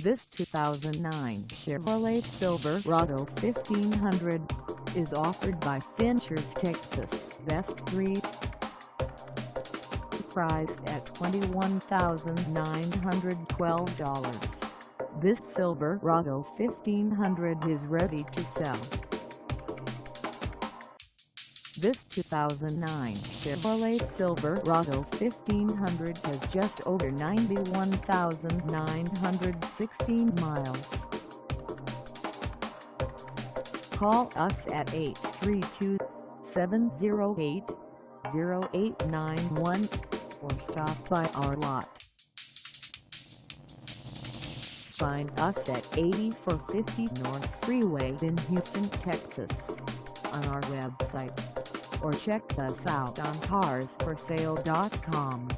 This 2009 Chevrolet Silverado 1500 is offered by Finchers, Texas Best 3. Priced at $21,912. This Silverado 1500 is ready to sell. This 2009 Chevrolet Silverado 1500 has just over 91,916 miles. Call us at 832-708-0891 or stop by our lot. Find us at 8450 North Freeway in Houston, Texas, on our website, or check us out on carsforsale.com.